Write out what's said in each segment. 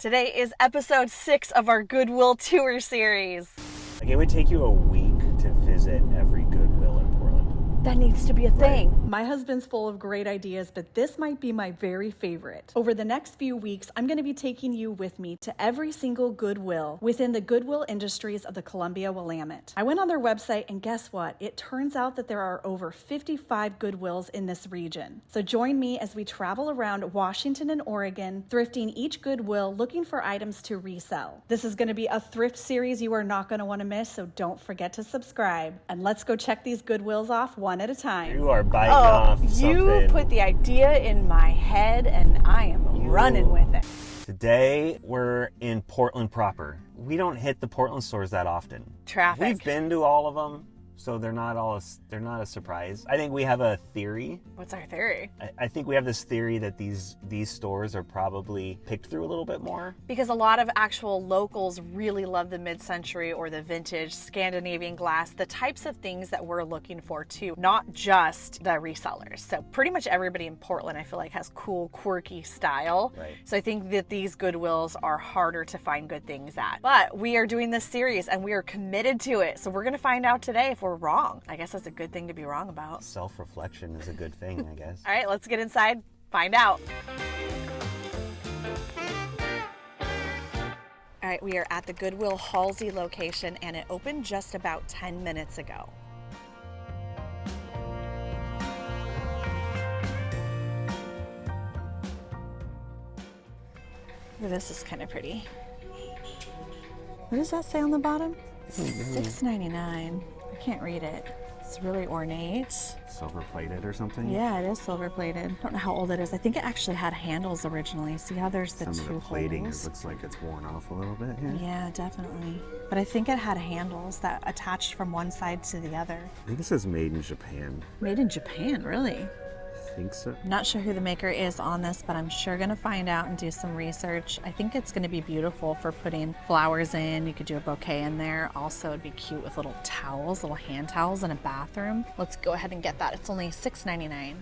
Today is episode 6 of our Goodwill tour series. Like it would take you a week to visit every Goodwill in Portland. That needs to be a thing. Right. My husband's full of great ideas, but this might be my very favorite. Over the next few weeks, I'm going to be taking you with me to every single Goodwill within the Goodwill Industries of the Columbia Willamette. I went on their website and guess what? It turns out that there are over 55 Goodwills in this region. So join me as we travel around Washington and Oregon, thrifting each Goodwill, looking for items to resell. This is going to be a thrift series you are not going to want to miss, so don't forget to subscribe. And let's go check these Goodwills off one at a time. You are biting off something. You put the idea in my head and I am running with it. Today we're in Portland proper. We don't hit the Portland stores that often. Traffic. We've been to all of them, so they're not a surprise. I think we have a theory. What's our theory? I think we have this theory that these stores are probably picked through a little bit more. Because a lot of actual locals really love the mid-century or the vintage Scandinavian glass, the types of things that we're looking for too, not just the resellers. So pretty much everybody in Portland, I feel like, has cool, quirky style. Right. So I think that these Goodwills are harder to find good things at. But we are doing this series and we are committed to it. So we're gonna find out today if we're wrong. I guess that's a good thing to be wrong about. Self-reflection is a good thing, I guess. All right, let's get inside, find out. All right, we are at the Goodwill Halsey location and it opened just about 10 minutes ago. Ooh, this is kind of pretty. What does that say on the bottom? $6.99. I can't read it. It's really ornate. Silver plated or something? Yeah, it is silver plated. I don't know how old it is. I think it actually had handles originally. See how there's the Some two of the plating holes? looks like it's worn off a little bit here. Yeah, definitely. But I think it had handles that attached from one side to the other. I think it says made in Japan. Made in Japan, really? I think so. Not sure who the maker is on this, but I'm sure gonna find out and do some research. I think it's gonna be beautiful for putting flowers in. You could do a bouquet in there. Also, it'd be cute with little towels, little hand towels in a bathroom. Let's go ahead and get that. It's only $6.99.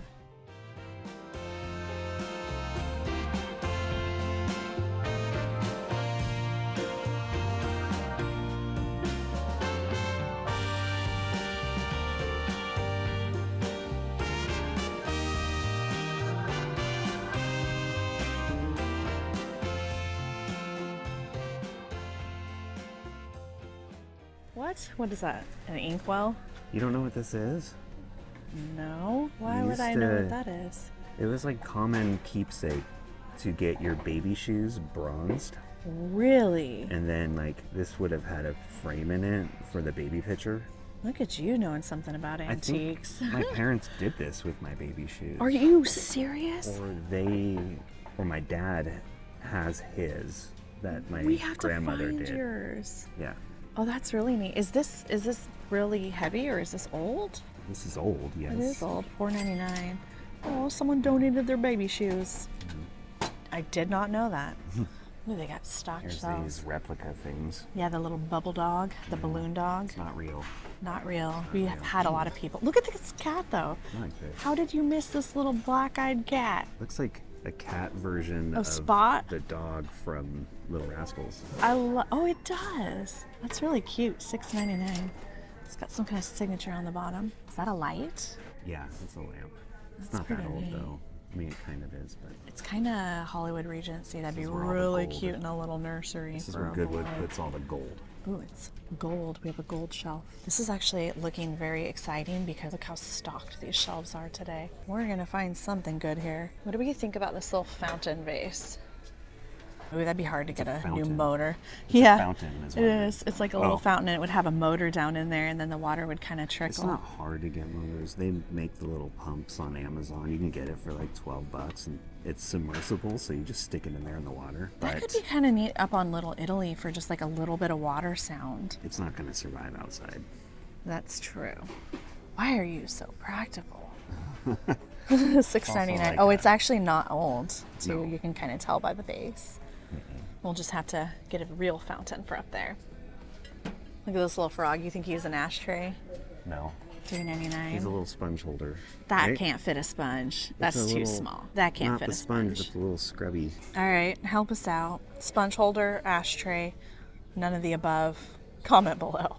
What is that? An inkwell? You don't know what this is? No. Why would Used I know to- what that is? It was like common keepsake to get your baby shoes bronzed. Really? And then like this would have had a frame in it for the baby picture. Look at you knowing something about I think antiques. my parents did this with my baby shoes. Are you serious? Or my dad has his that my We have to grandmother find did. yours. Yeah. Oh, that's really neat. Is this really heavy or is this old? This is old, yes. It is old. $4.99. Oh, someone donated their baby shoes. I did not know that. Ooh, they got stocked There's shelves. these replica things. Yeah, the little bubble dog, the balloon dog. It's not real. Not real. We have had a lot of people. Look at this cat though. I like this. How did you miss this little black-eyed cat? Looks like a cat version Oh, of Spot? the dog from Little Rascals. Oh, it does. That's really cute. $6.99. It's got some kind of signature on the bottom. Is that a light? Yeah, it's a lamp. It's That's not that pretty old neat. though. I mean, it kind of is, but It's kind of Hollywood Regency. That'd be is where all the really gold- cute in a little nursery. this is for where a Goodwood boy. puts all the gold. Ooh, it's gold. We have a gold shelf. This is actually looking very exciting because look how stocked these shelves are today. We're gonna find something good here. What do we think about this little fountain vase? Ooh, that'd be hard to get a new fountain. motor. It's a Yeah, fountain is it what is. It's like a little Oh. fountain and it would have a motor down in there and then the water would kind of It's trickle. not hard to get motors. They make the little pumps on Amazon. You can get it for like $12 and it's submersible, so you just stick it in there in the water. That But could be kind of neat up on Little Italy for just like a little bit of water sound. it's not going to survive outside. That's true. Why are you so practical? $6.99. like Oh, that. it's actually not old, too. No. You can kind of tell by the base. We'll just have to get a real fountain for up there. Look at this little frog. You think he's an ashtray? No. $3.99. He's a little sponge holder. That right? can't fit a sponge. That's too small. That can't not fit the a sponge. It's a little scrubby. All right, help us out. Sponge holder, ashtray, none of the above. Comment below.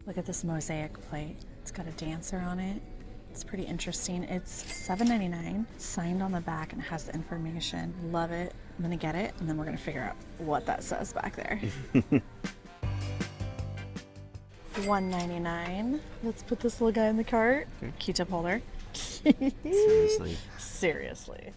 Look at this mosaic plate. It's got a dancer on it. It's pretty interesting. It's $7.99. It's signed on the back and it has the information. Love it. I'm gonna get it and then we're gonna figure out what that says back there. $1.99. Let's put this little guy in the cart. Okay. Q-tip holder. Seriously. Seriously.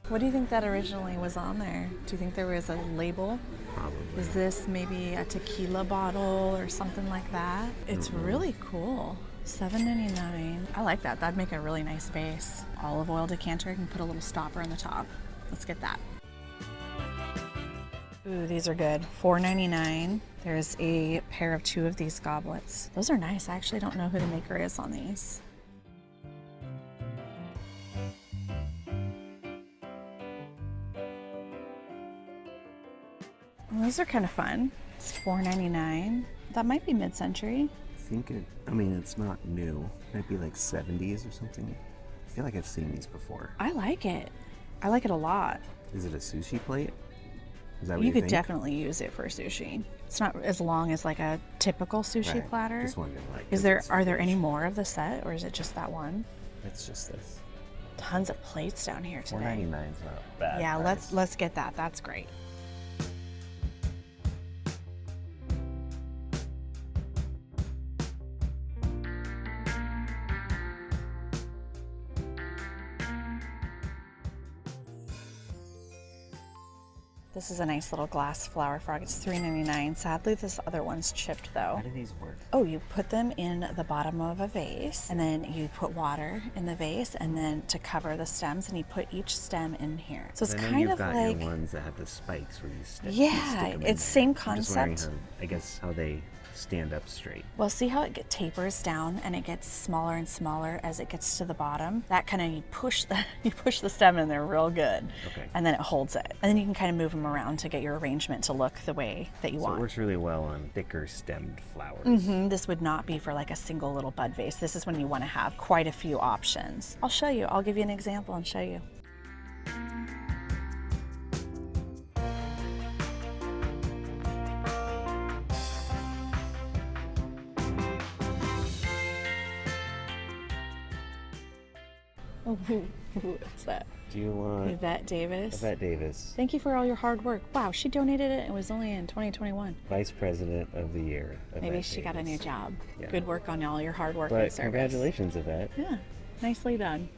What do you think that originally was on there? Do you think there was a label? Probably. Is this maybe a tequila bottle or something like that? It's really cool. $7.99. I like that. That'd make a really nice vase. Olive oil decanter. You can put a little stopper on the top. Let's get that. Ooh, these are good. $4.99. There's a pair of 2 of these goblets. Those are nice. I actually don't know who the maker is on these. Well, those are kind of fun. It's $4.99. That might be mid-century. I mean, it's not new. It might be like 70s or something. I feel like I've seen these before. I like it. I like it a lot. Is it a sushi plate? Is that what You you could think? definitely use it for sushi. It's not as long as like a typical sushi Right. platter. Just wondering, like, Are there any more of the set or is it just that one? It's just this. Tons of plates down here today. $4.99 is not bad. Yeah, price. let's get that. That's great. This is a nice little glass flower frog. It's $3.99. Sadly, this other one's chipped though. How do these work? Oh, you put them in the bottom of a vase and then you put water in the vase and then to cover the stems and you put each stem in here. So it's I know kind you've of got like, your ones that have the spikes where you stick. yeah, them in it's there. same I'm just wondering concept. I guess how they stand up straight. Well, see how it tapers down and it gets smaller and smaller as it gets to the bottom? That kind of, you push the stem in there real good. Okay. And then it holds it. And then you can kind of move them around to get your arrangement to look the way that you So it want. works really well on thicker stemmed flowers. This would not be for like a single little bud vase. This is when you want to have quite a few options. I'll show you. I'll give you an example and show you. What's that? Do you want Yvette Davis. Yvette Davis, Thank you for all your hard work. Wow, she donated it. It was only in 2021. Vice President of the Year? Maybe Yvette she got a Davis. new job. Yeah. Good work on all your hard work But and service. congratulations, Yvette. Yeah, nicely done.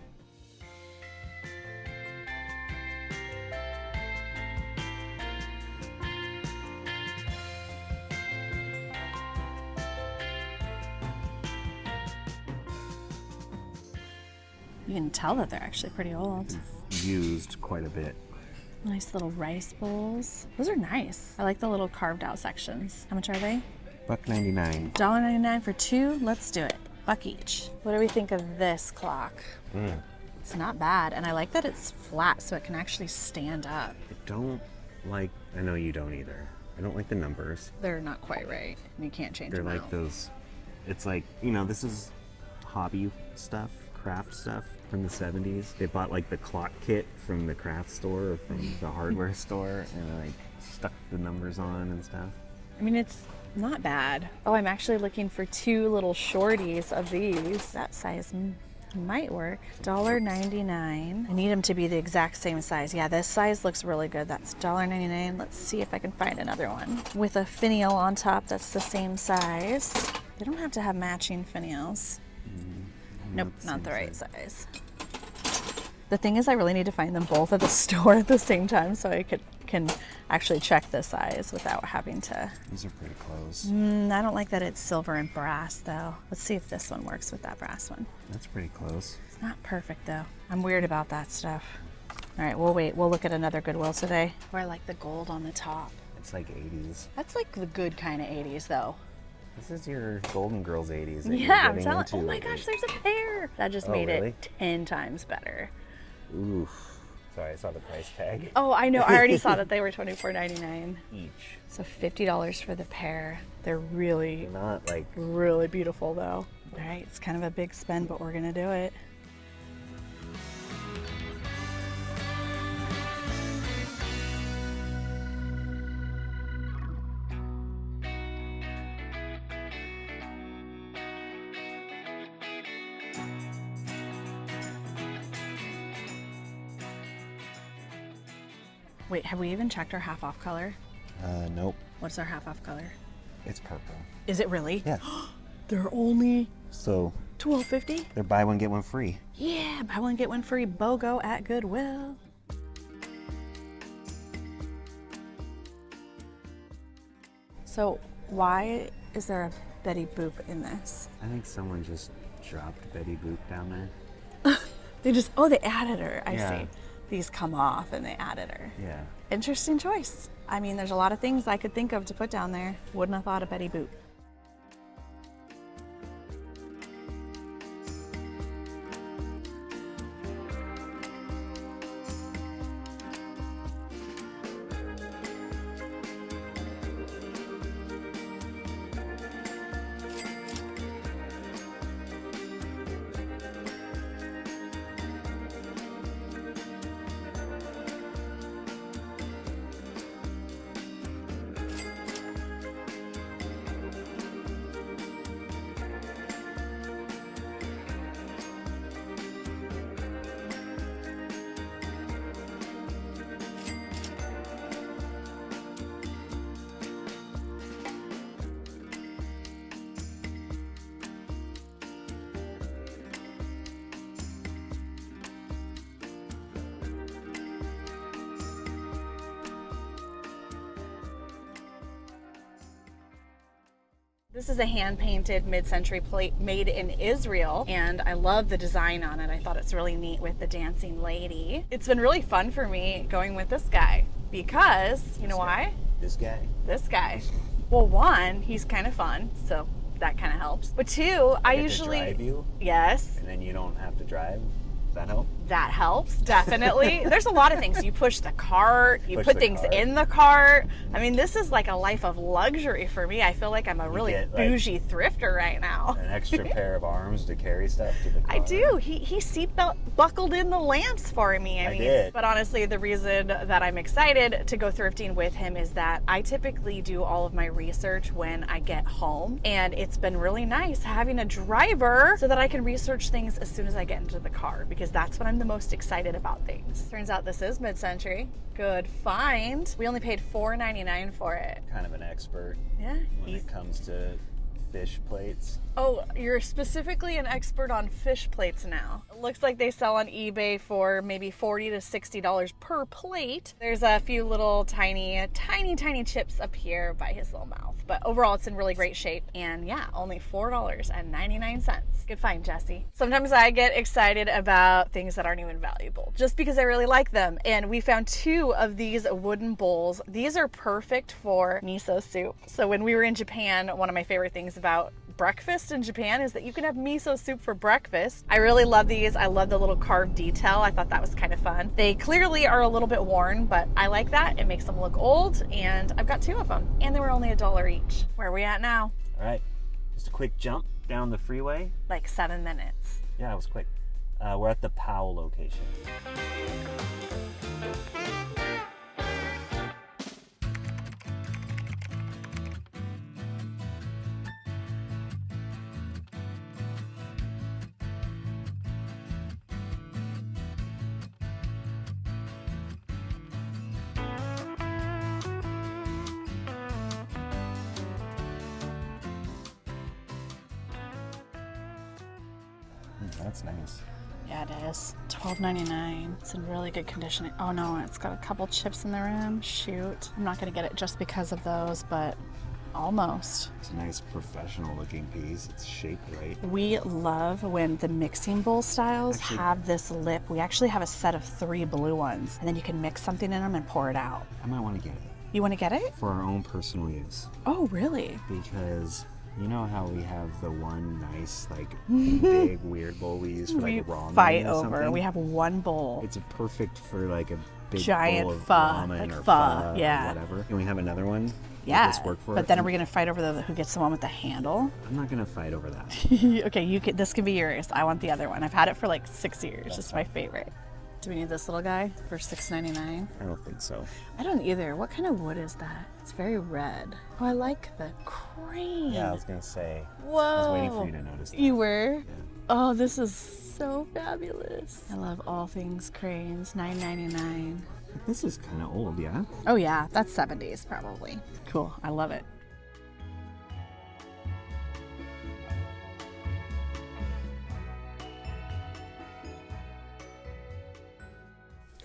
You can tell that they're actually pretty old. Used quite a bit. Nice little rice bowls. Those are nice. I like the little carved out sections. How much are they? $1.99. $1.99 for 2. Let's do it. Buck each. What do we think of this clock? It's not bad, and I like that it's flat so it can actually stand up. I don't like, I know you don't either. I don't like the numbers. They're not quite right. You can't change They're them like out. those, it's like, you know, this is hobby stuff, craft stuff from the 70s. They bought like the clock kit from the craft store or from the hardware store and like stuck the numbers on and stuff. I mean, it's not bad. Oh, I'm actually looking for 2 little shorties of these. That size might work. $1.99. I need them to be the exact same size. Yeah, this size looks really good. That's $1.99. Let's see if I can find another one with a finial on top that's the same size. They don't have to have matching finials. Nope, not the right size. The thing is, I really need to find them both at the store at the same time so I could can actually check the size without having to. These are pretty close. I don't like that it's silver and brass though. Let's see if this one works with that brass one. That's pretty close. It's not perfect though. I'm weird about that stuff. All right, we'll wait. We'll look at another Goodwill today. Where I like the gold on the top. It's like 80s. That's like the good kind of 80s though. This is your Golden Girls 80s. That Yeah, you're I'm getting telling. into. Oh my gosh, there's a pair. That just made really? it 10 times better. Oof. Sorry, I saw the price tag. Oh, I know. I already saw that they were $24.99 Each. So $50 for the pair. They're really, They're not like. really beautiful though. All right, it's kind of a big spend, but we're gonna do it. Wait, have we even checked our half off color? Nope. What's our half off color? It's purple. Is it really? Yeah. They're only So $12.50? they're buy one, get one free. Yeah, buy one, get one free BOGO at Goodwill. So why is there a Betty Boop in this? I think someone just dropped Betty Boop down there. They just, oh, they added her. I Yeah. see. These come off and they added her. Yeah. Interesting choice. I mean, there's a lot of things I could think of to put down there. Wouldn't have thought of Betty Boop. This is a hand-painted mid-century plate made in Israel, and I love the design on it. I thought it's really neat with the dancing lady. It's been really fun for me going with this guy because, you know why? This guy. This guy. Well, one, he's kind of fun, so that kind of helps. But two, I Get usually... to drive you, Yes. and then you don't have to drive. Does that help? That helps, definitely. There's a lot of things. You push the cart, you Push put the things cart. in the cart. I mean, this is like a life of luxury for me. I feel like I'm a really get, like, bougie thrifter right now. An extra pair of arms to carry stuff to the car. I do. He seat buckled in the lamps for me. I did. But honestly, the reason that I'm excited to go thrifting with him is that I typically do all of my research when I get home. And it's been really nice having a driver so that I can research things as soon as I get into the car, because that's when I'm the most excited about things. Turns out this is mid-century. Good find. We only paid $4.99 for it. Kind of an expert Yeah. when it comes to fish plates. Oh, you're specifically an expert on fish plates now. It looks like they sell on eBay for maybe $40 to $60 per plate. There's a few little tiny chips up here by his little mouth. But overall, it's in really great shape. And yeah, only $4.99. Good find, Jesse. Sometimes I get excited about things that aren't even valuable just because I really like them. And we found two of these wooden bowls. These are perfect for miso soup. So when we were in Japan, one of my favorite things about breakfast in Japan is that you can have miso soup for breakfast. I really love these. I love the little carved detail. I thought that was kind of fun. They clearly are a little bit worn, but I like that. It makes them look old, and I've got two of them, and they were only $1 each. Where are we at now? All right, just a quick jump down the freeway. Like 7 minutes. Yeah, it was quick. We're at the Powell location. That's nice. Yeah, it is. $12.99. It's in really good condition. Oh no, it's got a couple chips in the rim. Shoot. I'm not gonna get it just because of those, but almost. It's a nice professional looking piece. It's shaped right. We love when the mixing bowl styles have this lip. We actually have a set of 3 blue ones, and then you can mix something in them and pour it out. I might want to get it. You want to get it? For our own personal use. Oh, really? Because you know how we have the one nice, like, big, weird bowl we use for, like, ramen Fight or over. something? We have one bowl. It's perfect for, like, a big Giant bowl of pho, ramen like or pho, or yeah. whatever. Can we have another one? Yeah, Does this work for but it? then are we going to fight over who gets the one with the handle? I'm not going to fight over that. Okay, this can be yours. I want the other one. I've had it for like 6 years. It's my favorite. Do we need this little guy for $6.99? I don't think so. I don't either. What kind of wood is that? It's very red. Oh, I like the crane. Yeah, I was going to say. Whoa. I was waiting for you to notice that. You were? Yeah. Oh, this is so fabulous. I love all things cranes. $9.99. This is kind of old, yeah? Oh yeah, that's 70s probably. Cool, I love it.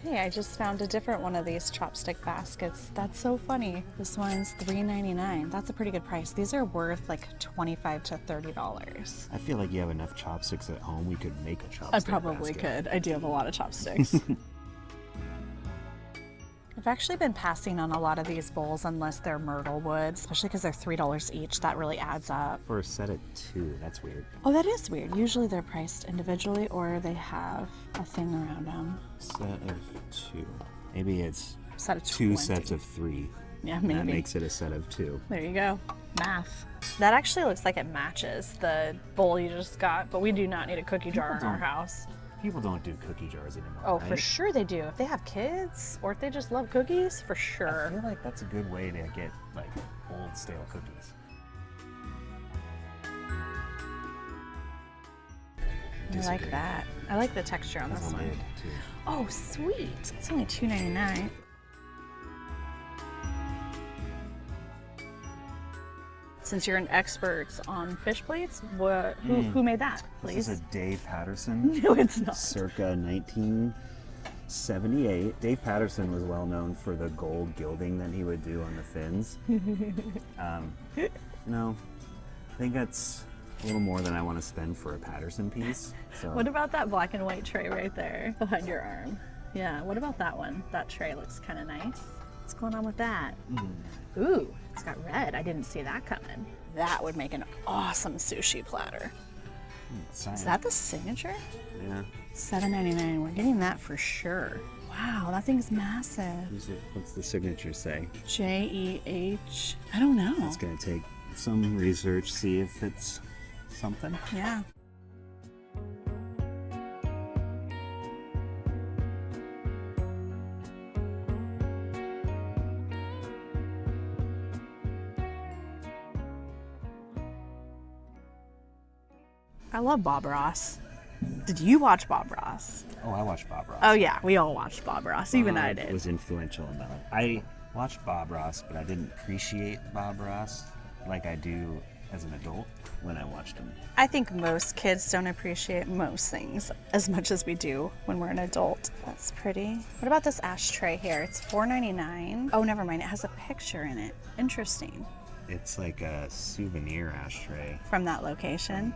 Hey, I just found a different one of these chopstick baskets. That's so funny. This one's $3.99. That's a pretty good price. These are worth like $25 to $30. I feel like you have enough chopsticks at home. We could make a chopstick I probably basket. could. I do have a lot of chopsticks. I've actually been passing on a lot of these bowls unless they're myrtle wood, especially because they're $3 each. That really adds up. For a set of 2, that's weird. Oh, that is weird. Usually they're priced individually or they have a thing around them. Set of 2. Maybe it's Set of 2 20. sets of 3. Yeah, And maybe. that makes it a set of 2. There you go. Math. That actually looks like it matches the bowl you just got, but we do not need a cookie jar in our house. People don't do cookie jars anymore. Oh, right? for sure they do. If they have kids or if they just love cookies, for I sure. feel like that's a good way to get, like, old stale cookies. I like that. I like the texture on this one. Lid, too. Oh, sweet. It's only $2.99. Since you're an expert on fish plates, who made that, please? This is a Dave Patterson. No, it's not. Circa 1978. Dave Patterson was well known for the gold gilding that he would do on the fins. No, I think that's a little more than I want to spend for a Patterson piece. So. What about that black and white tray right there behind your arm? Yeah, what about that one? That tray looks kind of nice. What's going on with that? Ooh, it's got red. I didn't see that coming. That would make an awesome sushi platter. Is that the signature? Yeah. $7.99. We're getting that for sure. Wow, that thing's massive. What's the signature say? J-E-H. I don't know. It's going to take some research, see if it's something. Yeah. I love Bob Ross. Did you watch Bob Ross? Oh, I watched Bob Ross. Oh yeah, we all watched Bob Ross. Even I did. It was influential enough. I watched Bob Ross, but I didn't appreciate Bob Ross like I do as an adult when I watched him. I think most kids don't appreciate most things as much as we do when we're an adult. That's pretty. What about this ashtray here? It's $4.99. Oh, never mind. It has a picture in it. Interesting. It's like a souvenir ashtray. From that location.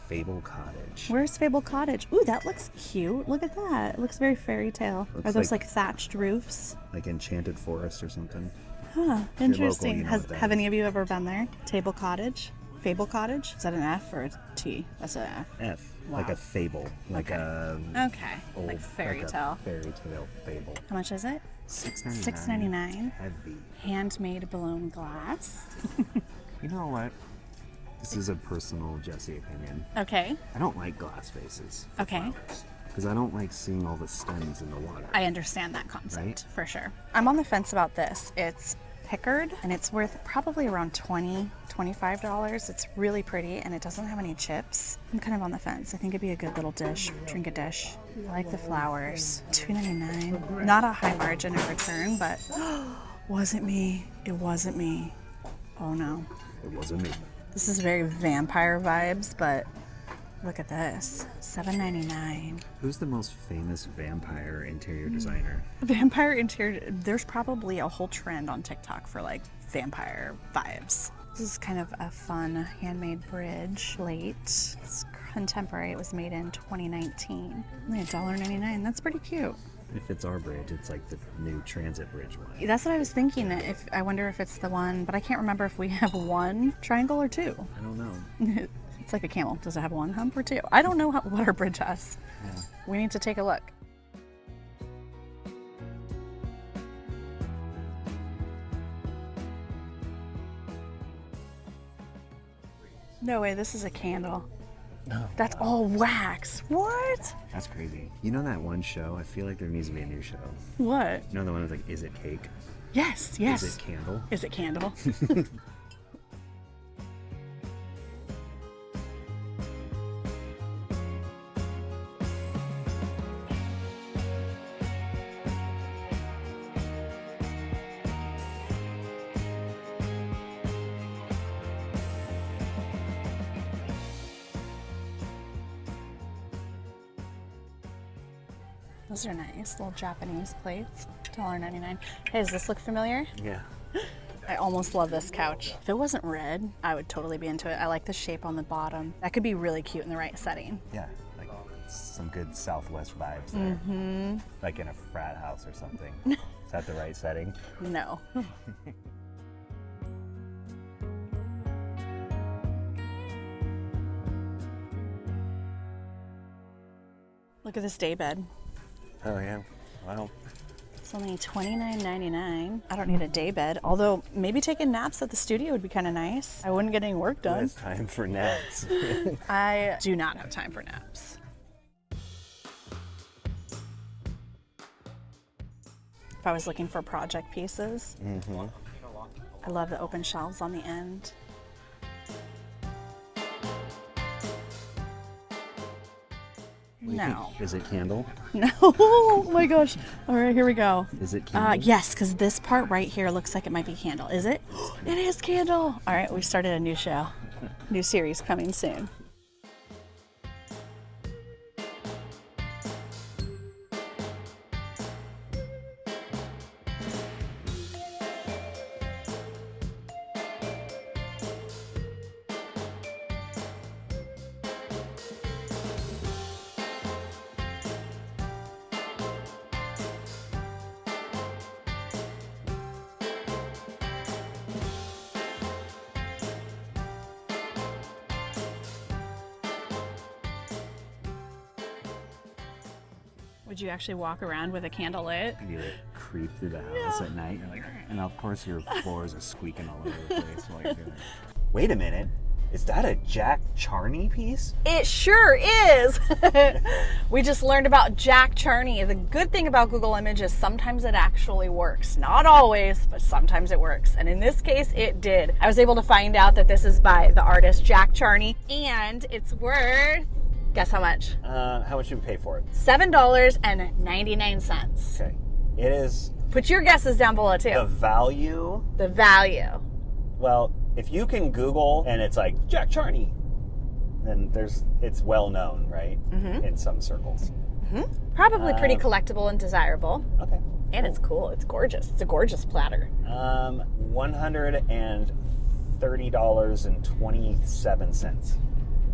Fable Cottage. Where's Fable Cottage? Ooh, that looks cute. Look at that. It looks very fairy tale. Looks Are those like- like thatched roofs? Like Enchanted Forest or something. Huh, you're interesting. local, you know what that Have is. any of you ever been there? Table Cottage? Fable Cottage? Is that an F or a T? That's an F. F. Wow. Like a fable. Like a Okay, old, like fairy like a tale. fairy tale fable. How much is it? $6.99. $6.99. Heavy. Handmade blown glass. You know what? This is a personal Jessie opinion. Okay, I don't like glass vases. okay. Because I don't like seeing all the stems in the water. I understand that concept, Right? for sure. I'm on the fence about this. It's pickered and it's worth probably around $20, $25. It's really pretty and it doesn't have any chips. I'm kind of on the fence. I think it'd be a good little dish, drink a dish. I like the flowers. $2.99. Not a high margin of return, but wasn't me. It wasn't me. Oh no. It wasn't me. This is very vampire vibes, but Look at this, $7.99. Who's the most famous vampire interior designer? Vampire interior, there's probably a whole trend on TikTok for like vampire vibes. This is kind of a fun handmade bridge plate. It's contemporary, it was made in 2019. Only $1.99, that's pretty cute. If it's our bridge, it's like the new transit bridge one. That's what I was thinking. I wonder if it's the one, but I can't remember if we have one triangle or two. I don't know. It's like a camel. Does it have one hump or two? I don't know what our bridge has. Yeah. We need to take a look. No way, this is a candle. No. That's all wax. What? That's crazy. You know that one show? I feel like there needs to be a new show. What? You know the one that's like, is it cake? Yes, yes. Is it candle? Is it candle? Those are nice, little Japanese plates. $1.99. Hey, does this look familiar? Yeah. I almost love this couch. If it wasn't red, I would totally be into it. I like the shape on the bottom. That could be really cute in the right setting. Yeah, like some good Southwest vibes there. Mm-hmm. Like in a frat house or something. Is that the right setting? No. Look at this day bed. Oh yeah, wow. It's only $29.99. I don't need a day bed, although maybe taking naps at the studio would be kind of nice. I wouldn't get any work Who done. has time for naps? I do not have time for naps. If I was looking for project pieces, I love the open shelves on the end. No. Is it candle? No. Oh my gosh. All right, here we go. Is it candle? Yes, because this part right here looks like it might be candle. Is it? It is candle. All right, we started a new show. New series coming soon. Would you actually walk around with a candle lit? You like creep through the house at night, you're like, and of course your floors are squeaking all over the place while you're doing it. Wait a minute, is that a Jack Charney piece? It sure is. We just learned about Jack Charney. The good thing about Google Images, sometimes it actually works. Not always, but sometimes it works. And in this case, it did. I was able to find out that this is by the artist Jack Charney, and it's worth, guess how much? How much did we pay for it? $7.99. Okay, it is. Put your guesses down below too. The value. The value. Well, if you can Google and it's like Jack Charney, then it's well known, right? Mm-hmm. In some circles. Mm-hmm. Probably pretty collectible and desirable. Okay. And it's cool. It's gorgeous. It's a gorgeous platter. $130.27.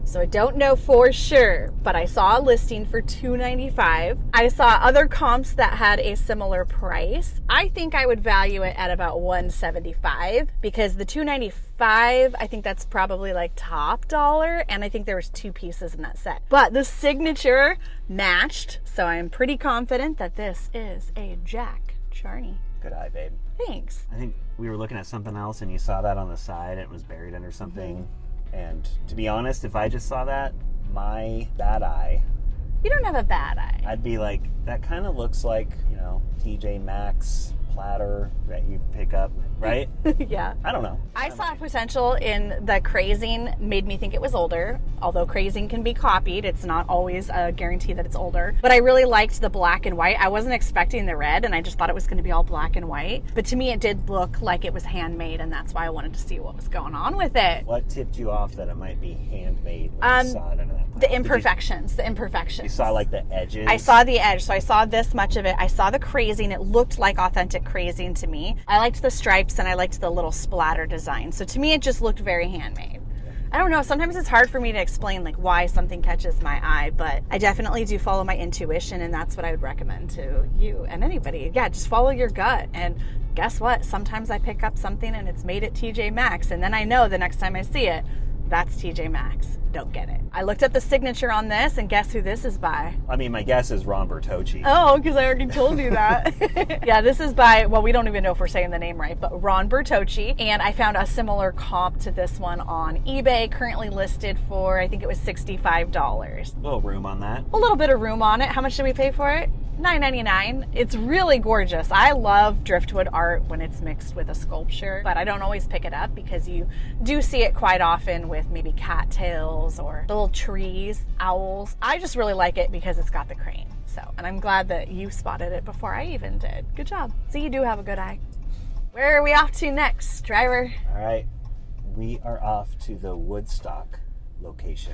So I don't know for sure, but I saw a listing for $295. I saw other comps that had a similar price. I think I would value it at about $175 because the $295, I think that's probably like top dollar, and I think there was 2 pieces in that set. But the signature matched, so I'm pretty confident that this is a Jack Charney. Good eye, babe. Thanks. I think we were looking at something else and you saw that on the side. It was buried under something. Mm-hmm. And to be honest, if I just saw that, my bad eye. You don't have a bad eye. I'd be like, that kind of looks like, TJ Maxx platter that you pick up, right? Yeah. I don't know. I saw potential in the crazing, made me think it was older. Although crazing can be copied, it's not always a guarantee that it's older. But I really liked the black and white. I wasn't expecting the red, and I just thought it was going to be all black and white. But to me, it did look like it was handmade, and that's why I wanted to see what was going on with it. What tipped you off that it might be handmade when you saw it under that pile? The imperfections. The imperfections. You saw like the edges? I saw the edge, so I saw this much of it. I saw the crazing. It looked like authentic crazing to me. I liked the stripes, and I liked the little splatter design. So to me, it just looked very handmade. I don't know. Sometimes it's hard for me to explain like why something catches my eye, but I definitely do follow my intuition, and that's what I would recommend to you and anybody. Yeah, just follow your gut. And guess what? Sometimes I pick up something and it's made at TJ Maxx, and then I know the next time I see it, that's TJ Maxx. Don't get it. I looked up the signature on this, and guess who this is by? I mean, my guess is Ron Bertocci. Oh, because I already told you that. Yeah, this is by, well, we don't even know if we're saying the name right, but Ron Bertocci. And I found a similar comp to this one on eBay, currently listed for, I think it was $65. A little room on that. A little bit of room on it. How much did we pay for it? $9.99. It's really gorgeous. I love driftwood art when it's mixed with a sculpture, but I don't always pick it up because you do see it quite often with maybe cattails or little trees, owls. I just really like it because it's got the crane. So, and I'm glad that you spotted it before I even did. Good job. So you do have a good eye. Where are we off to next, driver? All right. We are off to the Woodstock location.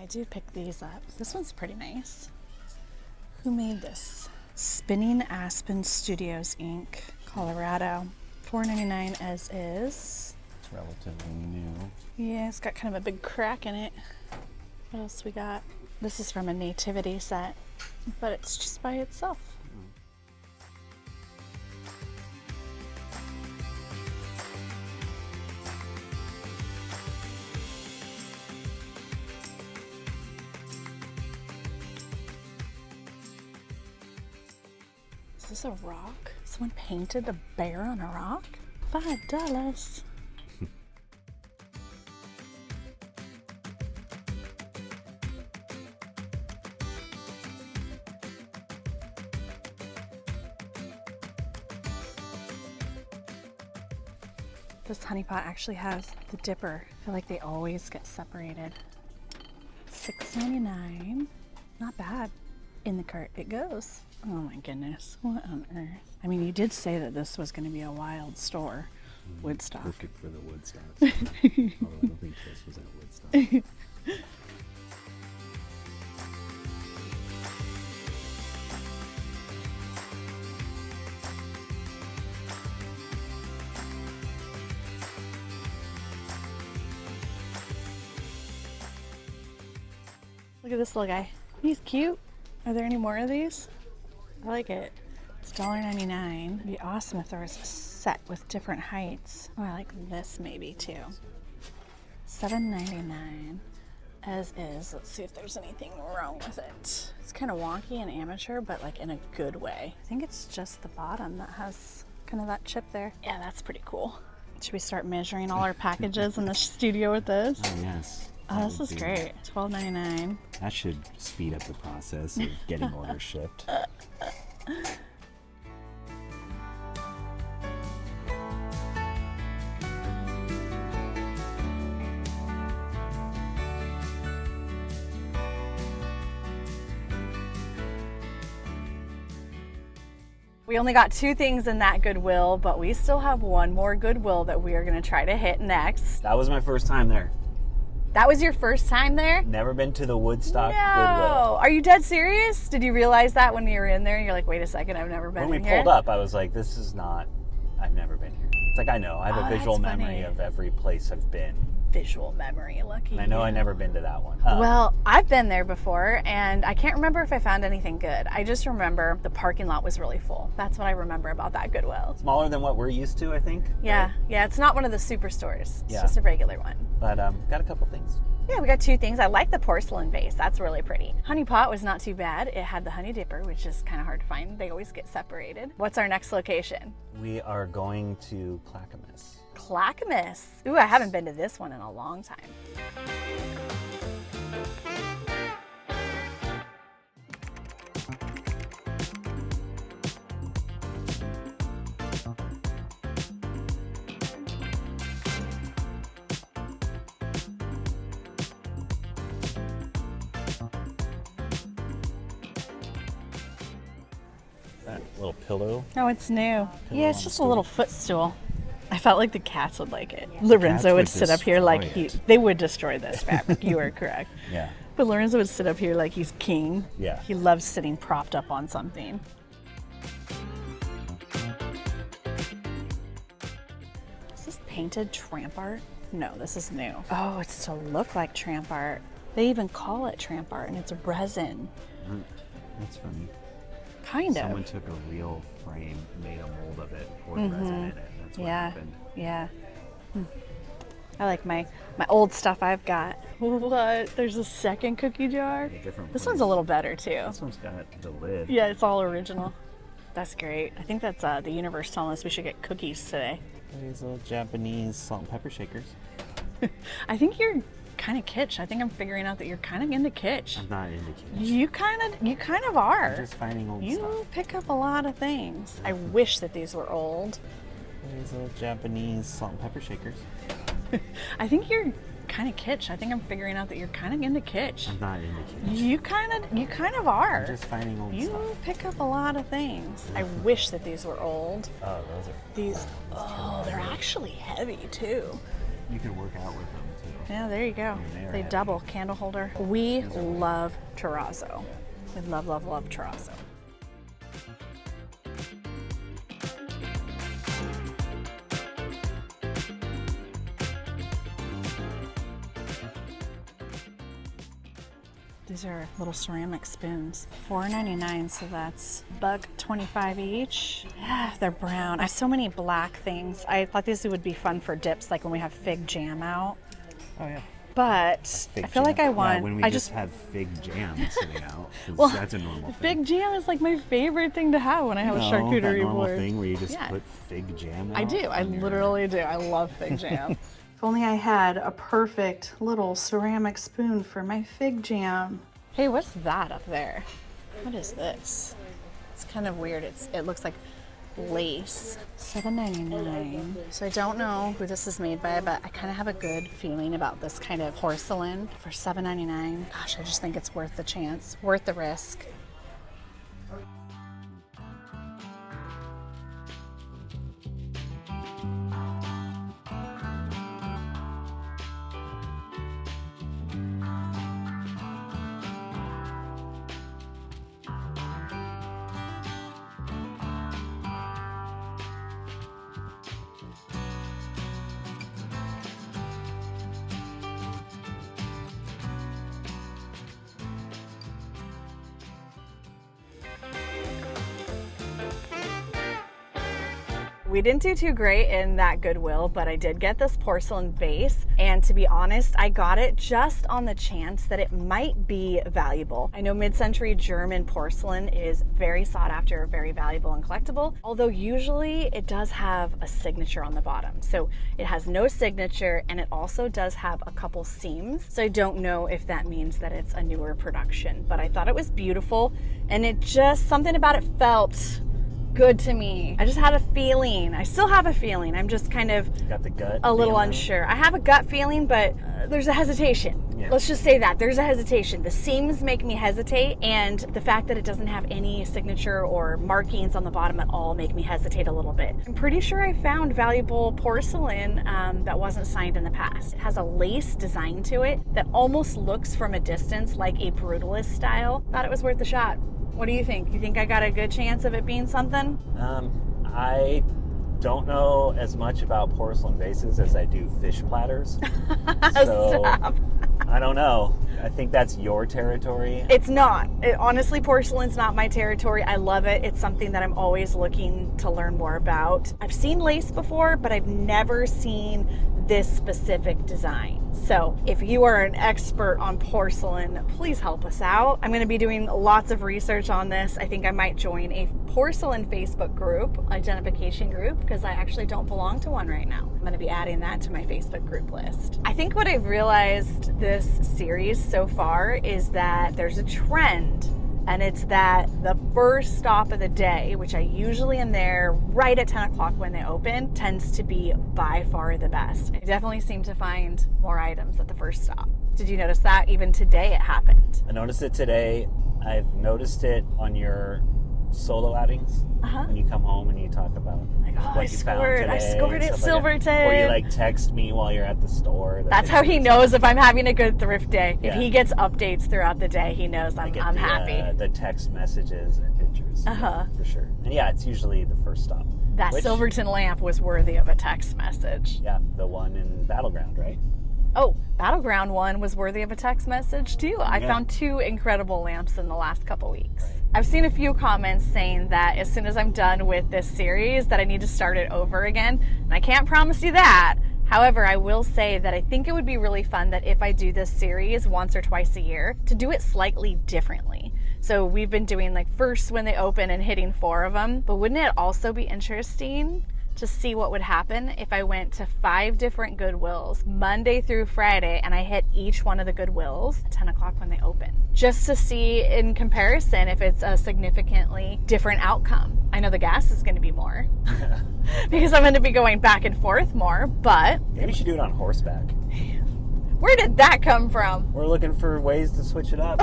I do pick these up. This one's pretty nice. Who made this? Spinning Aspen Studios, Inc., Colorado. $4.99 as is. It's relatively new. Yeah, it's got kind of a big crack in it. What else we got? This is from a nativity set, but it's just by itself. Is this a rock? Someone painted a bear on a rock? $5. This honey pot actually has the dipper. I feel like they always get separated. $6.99. Not bad. In the cart it goes. Oh my goodness, what on earth? I mean, you did say that this was going to be a wild store. Woodstock. Perfect for the Woodstock. Although I don't think this was at Woodstock. Look at this little guy. He's cute. Are there any more of these? I like it. It's $1.99. It'd be awesome if there was a set with different heights. Oh, I like this maybe too. $7.99 as is. Let's see if there's anything wrong with it. It's kind of wonky and amateur, but like in a good way. I think it's just the bottom that has kind of that chip there. Yeah, that's pretty cool. Should we start measuring all our packages in the studio with this? Oh, yes. Oh, this is great. $12.99. That should speed up the process of getting orders shipped. We only got 2 things in that Goodwill, but we still have one more Goodwill that we are going to try to hit next. That was my first time there. That was your first time there? Never been to the Woodstock No. Goodwill. Are you dead serious? Did you realize that when you were in there? You're like, wait a second, I've never been When we in here. pulled up, I was like, I've never been here. It's like, I know, I have a visual that's memory funny. of every place I've been. visual memory. Lucky And I know you. I never been to that one. Well, I've been there before, and I can't remember if I found anything good. I just remember the parking lot was really full. That's what I remember about that Goodwill. Smaller than what we're used to, I think. Yeah, yeah, it's not one of the superstores. It's Yeah. just a regular one. But got a couple things. Yeah, we got two things. I like the porcelain vase. That's really pretty. Honey pot was not too bad. It had the honey dipper, which is kind of hard to find. They always get separated. What's our next location? We are going to Clackamas. Clackamas. Ooh, I haven't been to this one in a long time. That little pillow. Oh, it's new. Pillow Yeah, it's on just a stool. little footstool. I felt like the cats would like it. Lorenzo would would sit up here like destroy they would destroy this fabric. You are correct. Yeah. But Lorenzo would sit up here like he's king. Yeah. He loves sitting propped up on something. Is this painted tramp art? No, this is new. Oh, it's to look like tramp art. They even call it tramp art, and it's resin. That's funny. Kind Someone of. took a real frame, made a mold of it, poured resin in it. That's what Yeah, happened. yeah. I like my old stuff I've got. What? There's a second cookie jar? Different This one. one's a little better too. This one's got the lid. Yeah, it's all original. That's great. I think that's the universe telling us we should get cookies today. These little Japanese salt and pepper shakers. I think you're kind of kitsch. I think I'm figuring out that you're kind of into kitsch. I'm not into kitsch. You kind of are. I'm just finding old You stuff. pick up a lot of things. I wish that these were old. These little Japanese salt and pepper shakers. I think you're kind of kitsch. I think I'm figuring out that you're kind of into kitsch. I'm not into kitsch. You kind of are. I'm just finding old You stuff. pick up a lot of things. I wish that these were old. Oh, those are. These, oh, they're actually heavy too. You can work out with them too. Yeah, there you go. they're They heavy. double candle holder. We love terrazzo. We love, love, love terrazzo. These are little ceramic spoons. $4.99, so that's $1.25 each. They're brown. I have so many black things. I thought these would be fun for dips, like when we have fig jam out. Oh yeah. But Fig I feel like jam. I want. Yeah, when we I just have fig jam sitting out. 'Cause Well, that's a normal thing. fig jam is like my favorite thing to have when I have a that charcuterie normal board. thing where you just Yeah. put fig jam out. I do. I on your- literally do. I love fig jam. If only I had a perfect little ceramic spoon for my fig jam. Hey, what's that up there? What is this? It's kind of weird. It looks like lace. $7.99. So I don't know who this is made by, but I kind of have a good feeling about this kind of porcelain for $7.99. Gosh, I just think it's worth the chance, worth the risk. We didn't do too great in that Goodwill, but I did get this porcelain vase. And to be honest, I got it just on the chance that it might be valuable. I know mid-century German porcelain is very sought after, very valuable and collectible, although usually it does have a signature on the bottom. So it has no signature, and it also does have a couple seams. So I don't know if that means that it's a newer production, but I thought it was beautiful, and it just, something about it felt good to me. I just had a feeling. I still have a feeling. I'm just kind of Got the gut. a little feeling. unsure. I have a gut feeling, but there's a hesitation. Yeah. Let's just say that. There's a hesitation. The seams make me hesitate, and the fact that it doesn't have any signature or markings on the bottom at all make me hesitate a little bit. I'm pretty sure I found valuable porcelain that wasn't signed in the past. It has a lace design to it that almost looks from a distance like a brutalist style. Thought it was worth a shot. What do you think? You think I got a good chance of it being something? I don't know as much about porcelain vases as I do fish platters. So Stop. I don't know. I think that's your territory. It's not. Honestly, porcelain's not my territory. I love it. It's something that I'm always looking to learn more about. I've seen lace before, but I've never seen this specific design. So if you are an expert on porcelain, please help us out. I'm going to be doing lots of research on this. I think I might join a porcelain Facebook group, identification group, because I actually don't belong to one right now. I'm going to be adding that to my Facebook group list. I think what I've realized this series so far is that there's a trend, and it's that the first stop of the day, which I usually am there right at 10 o'clock when they open, tends to be by far the best. I definitely seem to find more items at the first stop. Did you notice that? Even today it happened. I noticed it today. I've noticed it on your solo outings. When you come home and you talk about Like, oh, what you found today. I scored and at stuff like that. Silverton. Or you like text me while you're at the store. That's how he knows if I'm having a good thrift day. Yeah. If he gets updates throughout the day, he knows I'm happy. The text messages and pictures. Yeah, for sure. And yeah, it's usually the first stop. That Silverton lamp was worthy of a text message. Yeah, the one in Battleground, right? Oh, Battleground one was worthy of a text message too. I found 2 incredible lamps in the last couple weeks. Right. I've seen a few comments saying that as soon as I'm done with this series that I need to start it over again. And I can't promise you that. However, I will say that I think it would be really fun that if I do this series once or twice a year, to do it slightly differently. So we've been doing like first when they open and hitting 4 of them. But wouldn't it also be interesting to see what would happen if I went to 5 different Goodwills Monday through Friday and I hit each one of the Goodwills at 10 o'clock when they open, just to see in comparison if it's a significantly different outcome. I know the gas is going to be more because I'm going to be going back and forth more, but maybe you should do it on horseback. Where did that come from? We're looking for ways to switch it up.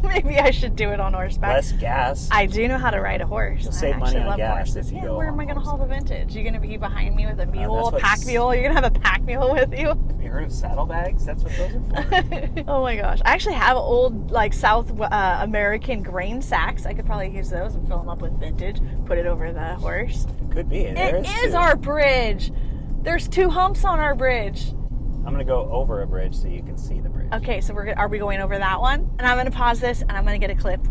Maybe I should do it on horseback. Less gas. I do know how to ride a horse. You'll save money on gas if you go where am I going to haul the vintage? You're going to be behind me with a mule, a that's pack mule? You're going to have a pack mule with you? Have you heard of saddlebags? That's what those are for. Oh my gosh. I actually have old like South American grain sacks. I could probably use those and fill them up with vintage, put it over the horse. Could be. It is our bridge. There's 2 humps on our bridge. I'm going to go over a bridge so you can see the bridge. Okay, so are we going over that one? And I'm going to pause this and I'm going to get a clip.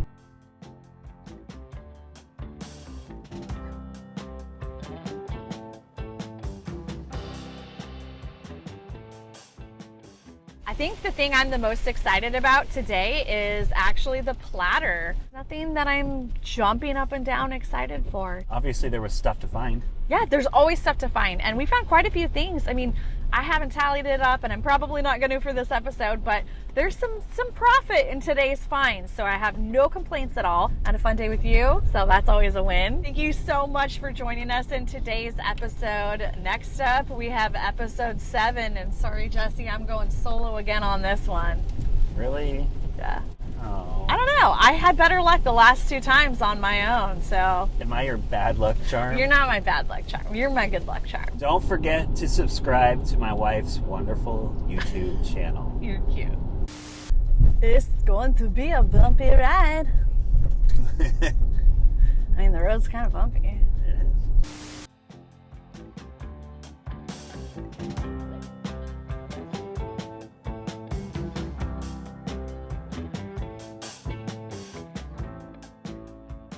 I think the thing I'm the most excited about today is actually the platter. Nothing that I'm jumping up and down excited for. Obviously, there was stuff to find. Yeah, there's always stuff to find. And we found quite a few things. I mean, I haven't tallied it up and I'm probably not going to for this episode, but there's some profit in today's finds. So I have no complaints at all. And a fun day with you. So that's always a win. Thank you so much for joining us in today's episode. Next up, we have episode 7. And sorry, Jesse, I'm going solo again on this one. Really? Yeah. Oh. I don't know. I had better luck the last 2 times on my own, so. Am I your bad luck charm? You're not my bad luck charm. You're my good luck charm. Don't forget to subscribe to my wife's wonderful YouTube channel. You're cute. It's going to be a bumpy ride. I mean, the road's kind of bumpy. It is.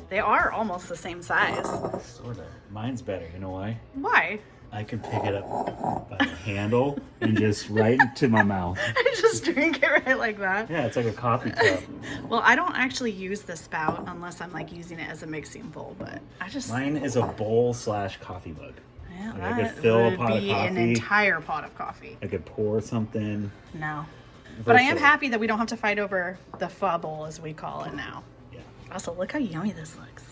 They are almost the same size. Sort of. Mine's better. You know why? Why? I can pick it up by the handle and just right into my mouth. I just drink it right like that. Yeah, it's like a coffee cup. Well, I don't actually use the spout unless I'm like using it as a mixing bowl, but I just... Mine is a bowl / coffee mug. Yeah, Like I that could fill a would pot of be an coffee. entire pot of coffee. I could pour something. No. But I am Versatile. happy that we don't have to fight over the pho bowl, as we call it now. Yeah. Also, look how yummy this looks.